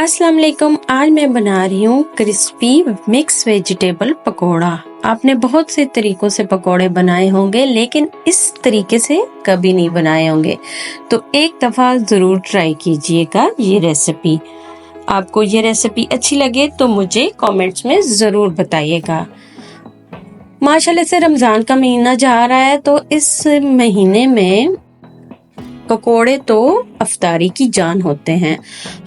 अस्सलाम वालेकुम। आज मैं बना रही हूँ क्रिस्पी मिक्स वेजिटेबल पकोड़ा। आपने बहुत से तरीकों से पकोड़े बनाए होंगे लेकिन इस तरीके से कभी नहीं बनाए होंगे, तो एक दफ़ा ज़रूर ट्राई कीजिएगा ये रेसिपी। आपको ये रेसिपी अच्छी लगे तो मुझे कमेंट्स में ज़रूर बताइएगा। माशाल्लाह से रमज़ान का महीना जा रहा है, तो इस महीने में पकोड़े तो अफ्तारी की जान होते हैं।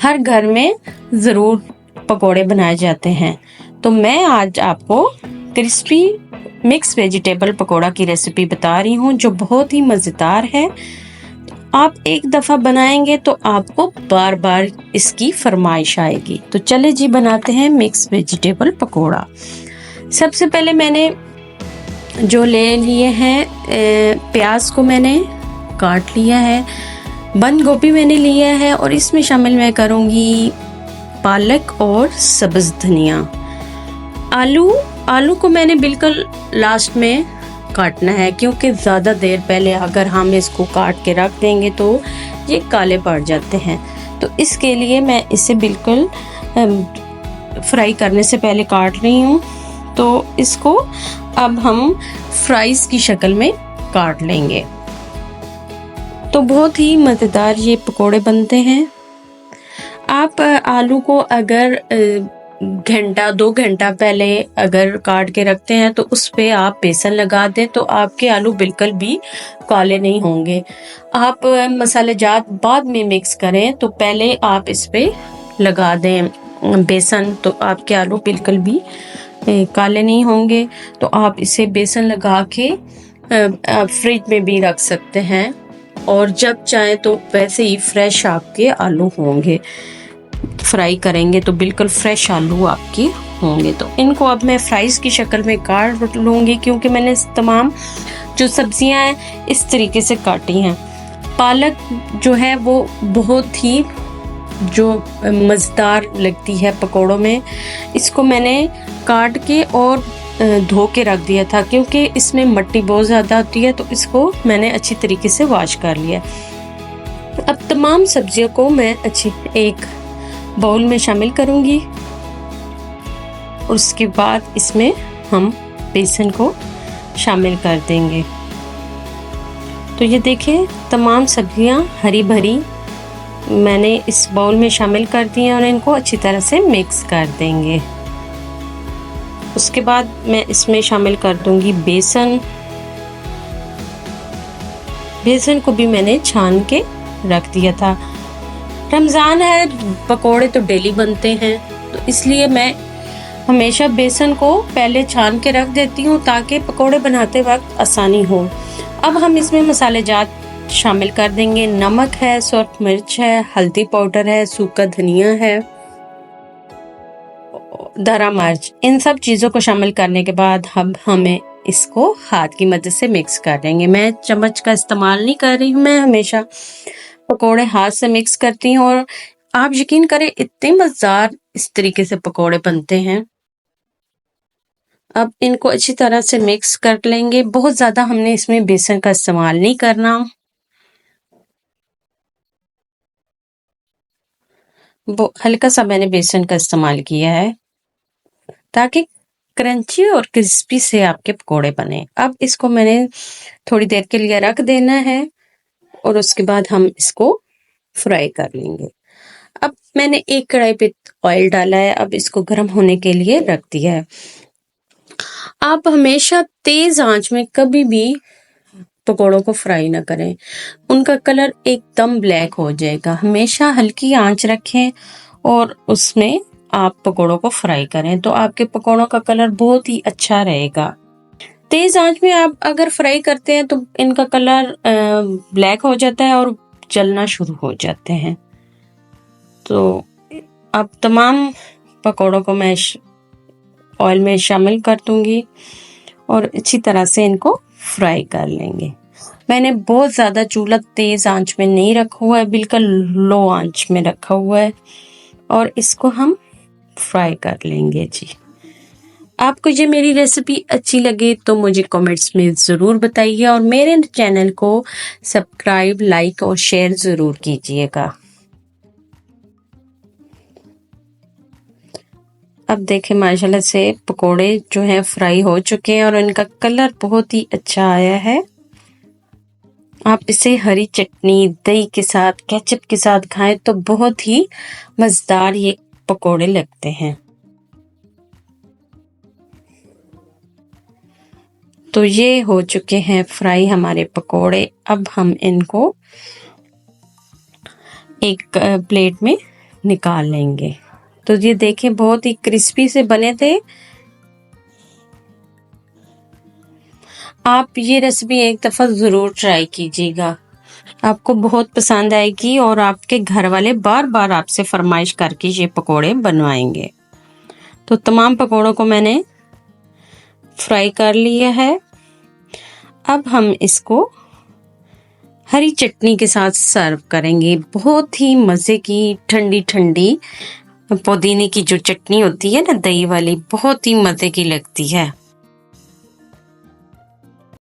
हर घर में ज़रूर पकोड़े बनाए जाते हैं। तो मैं आज आपको क्रिस्पी मिक्स वेजिटेबल पकोड़ा की रेसिपी बता रही हूँ जो बहुत ही मज़ेदार है। आप एक दफ़ा बनाएंगे तो आपको बार बार इसकी फरमाइश आएगी। तो चले जी बनाते हैं मिक्स वेजिटेबल पकोड़ा। सबसे पहले मैंने जो ले लिए हैं, प्याज को मैंने काट लिया है, बंद गोभी मैंने लिया है और इसमें शामिल मैं करूंगी पालक और सब्ज धनिया। आलू को मैंने बिल्कुल लास्ट में काटना है, क्योंकि ज़्यादा देर पहले अगर हम इसको काट के रख देंगे तो ये काले पड़ जाते हैं। तो इसके लिए मैं इसे बिल्कुल फ्राई करने से पहले काट रही हूँ। तो इसको अब हम फ्राइज की शक्ल में काट लेंगे। तो बहुत ही मज़ेदार ये पकोड़े बनते हैं। आप आलू को अगर घंटा 2 घंटा पहले अगर काट के रखते हैं तो उस पे आप बेसन लगा दें तो आपके आलू बिल्कुल भी काले नहीं होंगे। आप मसाले जात बाद में मिक्स करें तो पहले आप इस पे लगा दें बेसन, तो आपके आलू बिल्कुल भी काले नहीं होंगे। तो आप इसे बेसन लगा के फ्रिज में भी रख सकते हैं और जब चाहे तो वैसे ही फ्रेश आपके आलू होंगे। फ्राई करेंगे तो बिल्कुल फ्रेश आलू आपके होंगे। तो इनको अब मैं फ्राइज की शक्ल में काट लूँगी, क्योंकि मैंने तमाम जो सब्जियां हैं इस तरीके से काटी हैं। पालक जो है वो बहुत ही जो मज़ेदार लगती है पकोड़ों में, इसको मैंने काट के और धो के रख दिया था, क्योंकि इसमें मिट्टी बहुत ज़्यादा होती है। तो इसको मैंने अच्छी तरीके से वॉश कर लिया। अब तमाम सब्जियों को मैं अच्छी एक बाउल में शामिल करूँगी। उसके बाद इसमें हम बेसन को शामिल कर देंगे। तो ये देखिए तमाम सब्जियां हरी भरी मैंने इस बाउल में शामिल कर दी हैं और इनको अच्छी तरह से मिक्स कर देंगे। उसके बाद मैं इसमें शामिल कर दूंगी बेसन। बेसन को भी मैंने छान के रख दिया था। रमज़ान है, पकोड़े तो डेली बनते हैं, तो इसलिए मैं हमेशा बेसन को पहले छान के रख देती हूँ ताकि पकोड़े बनाते वक्त आसानी हो। अब हम इसमें मसाले जात शामिल कर देंगे। नमक है, सूरख मिर्च है, हल्दी पाउडर है, सूखा धनिया है, दरा मिर्च। इन सब चीज़ों को शामिल करने के बाद हमें इसको हाथ की मदद से मिक्स कर देंगे। मैं चम्मच का इस्तेमाल नहीं कर रही हूँ, मैं हमेशा पकोड़े हाथ से मिक्स करती हूँ और आप यकीन करें इतने मज़ेदार इस तरीके से पकोड़े बनते हैं। अब इनको अच्छी तरह से मिक्स कर लेंगे। बहुत ज़्यादा हमने इसमें बेसन का इस्तेमाल नहीं करना। वो हल्का सा मैंने बेसन का इस्तेमाल किया है ताकि क्रंची और क्रिस्पी से आपके पकोड़े बने। अब इसको मैंने थोड़ी देर के लिए रख देना है और उसके बाद हम इसको फ्राई कर लेंगे। अब मैंने एक कढ़ाई पे ऑयल डाला है, अब इसको गर्म होने के लिए रख दिया है। आप हमेशा तेज आंच में कभी भी पकोड़ों को फ्राई ना करें, उनका कलर एकदम ब्लैक हो जाएगा। हमेशा हल्की आंच रखें और उसमें आप पकोड़ों को फ्राई करें तो आपके पकोड़ों का कलर बहुत ही अच्छा रहेगा। तेज आंच में आप अगर फ्राई करते हैं तो इनका कलर ब्लैक हो जाता है और जलना शुरू हो जाते हैं। तो अब तमाम पकोड़ों को मैं ऑयल में शामिल कर दूंगी और अच्छी तरह से इनको फ्राई कर लेंगे। मैंने बहुत ज़्यादा चूल्हा तेज़ आंच में नहीं रखा हुआ है, बिल्कुल लो आंच में रखा हुआ है और इसको हम फ्राई कर लेंगे जी। आपको ये मेरी रेसिपी अच्छी लगे तो मुझे कमेंट्स में ज़रूर बताइए और मेरे चैनल को सब्सक्राइब, लाइक और शेयर ज़रूर कीजिएगा। अब देखें माशाल्लाह से पकोड़े जो हैं फ्राई हो चुके हैं और इनका कलर बहुत ही अच्छा आया है। आप इसे हरी चटनी, दही के साथ, केचप के साथ खाएं तो बहुत ही मज़ेदार ये पकोड़े लगते हैं। तो ये हो चुके हैं फ्राई हमारे पकोड़े। अब हम इनको एक प्लेट में निकाल लेंगे। तो ये देखें बहुत ही क्रिस्पी से बने थे। आप ये रेसिपी एक दफ़ा ज़रूर ट्राई कीजिएगा, आपको बहुत पसंद आएगी और आपके घर वाले बार बार आपसे फरमाइश करके ये पकोड़े बनवाएंगे। तो तमाम पकोड़ों को मैंने फ्राई कर लिया है। अब हम इसको हरी चटनी के साथ सर्व करेंगे। बहुत ही मज़े की ठंडी ठंडी पुदीने की जो चटनी होती है ना, दही वाली, बहुत ही मज़े की लगती है।